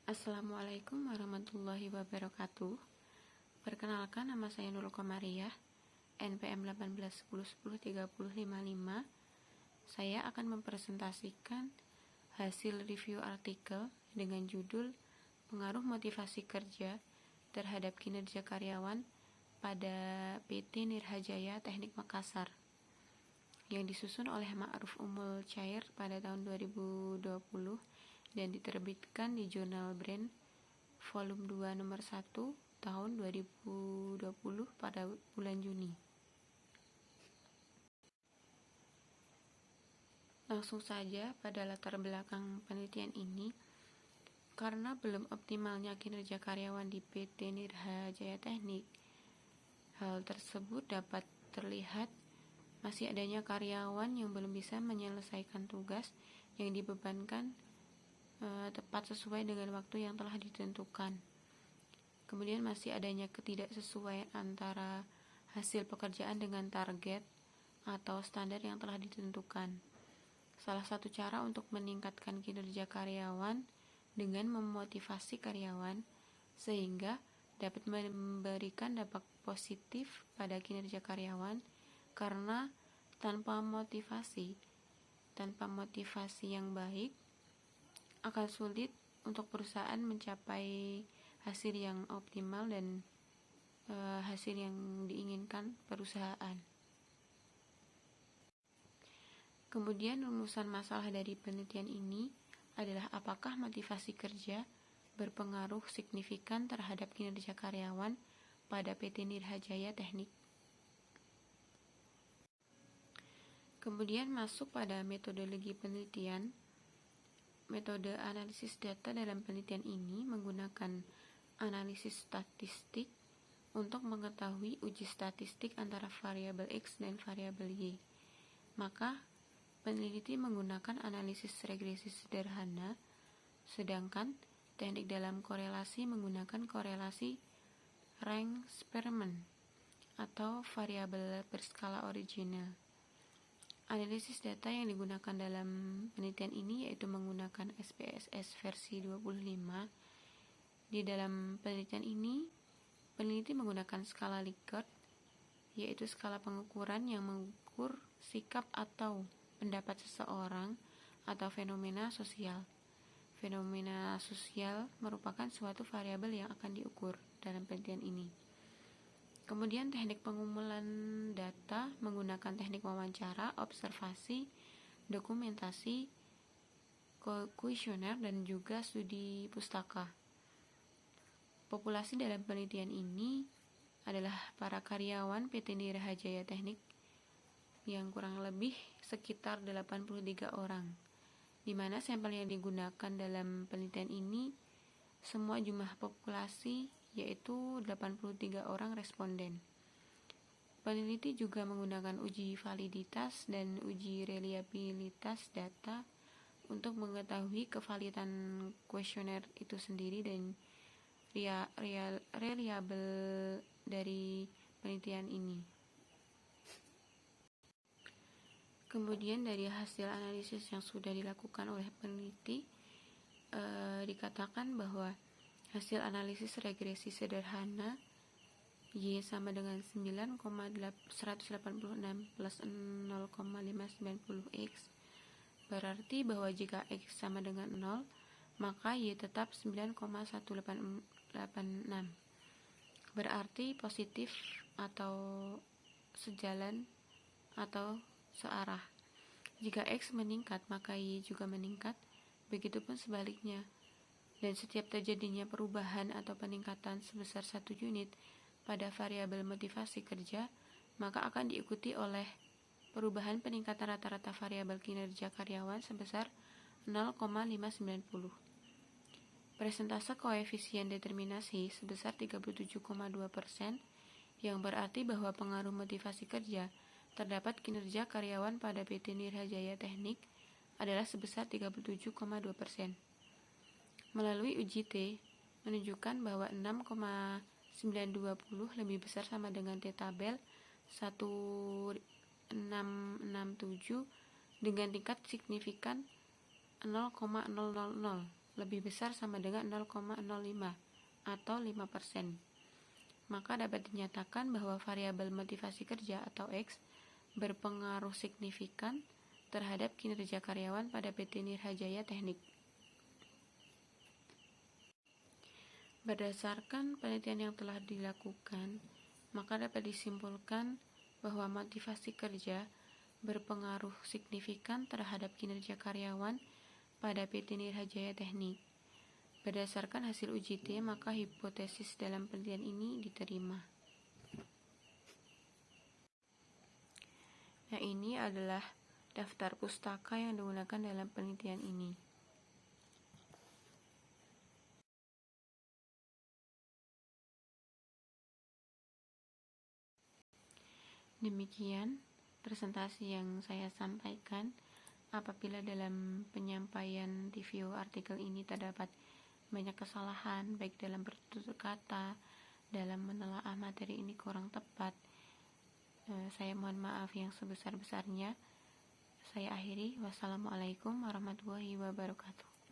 Assalamualaikum warahmatullahi wabarakatuh. Perkenalkan, nama saya Nurul Komariah, NPM 1810103055. Saya akan mempresentasikan hasil review artikel dengan judul Pengaruh Motivasi Kerja terhadap Kinerja Karyawan pada PT Nirhajaya Teknik Makassar, yang disusun oleh Ma'ruf Umul Chair pada tahun 2020 dan diterbitkan di Jurnal Brand Volume 2 nomor 1 tahun 2020 pada bulan Juni. Langsung saja pada latar belakang penelitian ini, karena belum optimalnya kinerja karyawan di PT Nirhajaya Teknik, hal tersebut dapat terlihat masih adanya karyawan yang belum bisa menyelesaikan tugas yang dibebankan tepat sesuai dengan waktu yang telah ditentukan. Kemudian masih adanya ketidaksesuaian antara hasil pekerjaan dengan target atau standar yang telah ditentukan. Salah satu cara untuk meningkatkan kinerja karyawan dengan memotivasi karyawan sehingga dapat memberikan dampak positif pada kinerja karyawan, karena tanpa motivasi yang baik akan sulit untuk perusahaan mencapai hasil yang optimal dan hasil yang diinginkan perusahaan. Kemudian rumusan masalah dari penelitian ini adalah apakah motivasi kerja berpengaruh signifikan terhadap kinerja karyawan pada PT Nirhajaya Teknik. Kemudian masuk pada metodologi penelitian. Metode analisis data dalam penelitian ini menggunakan analisis statistik untuk mengetahui uji statistik antara variabel X dan variabel Y. Maka, peneliti menggunakan analisis regresi sederhana, sedangkan teknik dalam korelasi menggunakan korelasi rank Spearman atau variabel berskala original. Analisis data yang digunakan dalam penelitian ini yaitu menggunakan SPSS versi 25. Di dalam penelitian ini, peneliti menggunakan skala Likert, yaitu skala pengukuran yang mengukur sikap atau pendapat seseorang atau fenomena sosial. Fenomena sosial merupakan suatu variabel yang akan diukur dalam penelitian ini. Kemudian teknik pengumpulan data menggunakan teknik wawancara, observasi, dokumentasi, kuesioner, dan juga studi pustaka. Populasi dalam penelitian ini adalah para karyawan PT Nirhajaya Teknik yang kurang lebih sekitar 83 orang, di mana sampel yang digunakan dalam penelitian ini semua jumlah populasi yaitu 83 orang responden. Peneliti juga menggunakan uji validitas dan uji reliabilitas data untuk mengetahui kevalidan kuesioner itu sendiri dan reliable dari penelitian ini. Kemudian dari hasil analisis yang sudah dilakukan oleh peneliti, dikatakan bahwa hasil analisis regresi sederhana Y sama dengan 9,186 plus 0,590 X, berarti bahwa jika X sama dengan 0, maka Y tetap 9,1886, berarti positif atau sejalan atau searah. Jika X meningkat, maka Y juga meningkat, begitupun sebaliknya. Dan setiap terjadinya perubahan atau peningkatan sebesar 1 unit pada variabel motivasi kerja, maka akan diikuti oleh perubahan peningkatan rata-rata variabel kinerja karyawan sebesar 0,590. Persentase koefisien determinasi sebesar 37,2%, yang berarti bahwa pengaruh motivasi kerja terdapat kinerja karyawan pada PT Nirhajaya Teknik adalah sebesar 37,2%. Melalui uji T menunjukkan bahwa 6,920 lebih besar sama dengan T tabel 1667 dengan tingkat signifikan 0,000. lebih besar sama dengan 0,05 atau 5%. Maka dapat dinyatakan bahwa variabel motivasi kerja atau X berpengaruh signifikan terhadap kinerja karyawan pada PT Nirhajaya Teknik. Berdasarkan penelitian yang telah dilakukan, maka dapat disimpulkan bahwa motivasi kerja berpengaruh signifikan terhadap kinerja karyawan pada PT Nirhajaya Teknik. Berdasarkan hasil uji T, maka hipotesis dalam penelitian ini diterima. Nah, ini adalah daftar pustaka yang digunakan dalam penelitian ini. Demikian presentasi yang saya sampaikan. Apabila dalam penyampaian review artikel ini terdapat banyak kesalahan, baik dalam bertutur kata, dalam menelaah materi ini kurang tepat, saya mohon maaf yang sebesar-besarnya. Saya akhiri. Wassalamualaikum warahmatullahi wabarakatuh.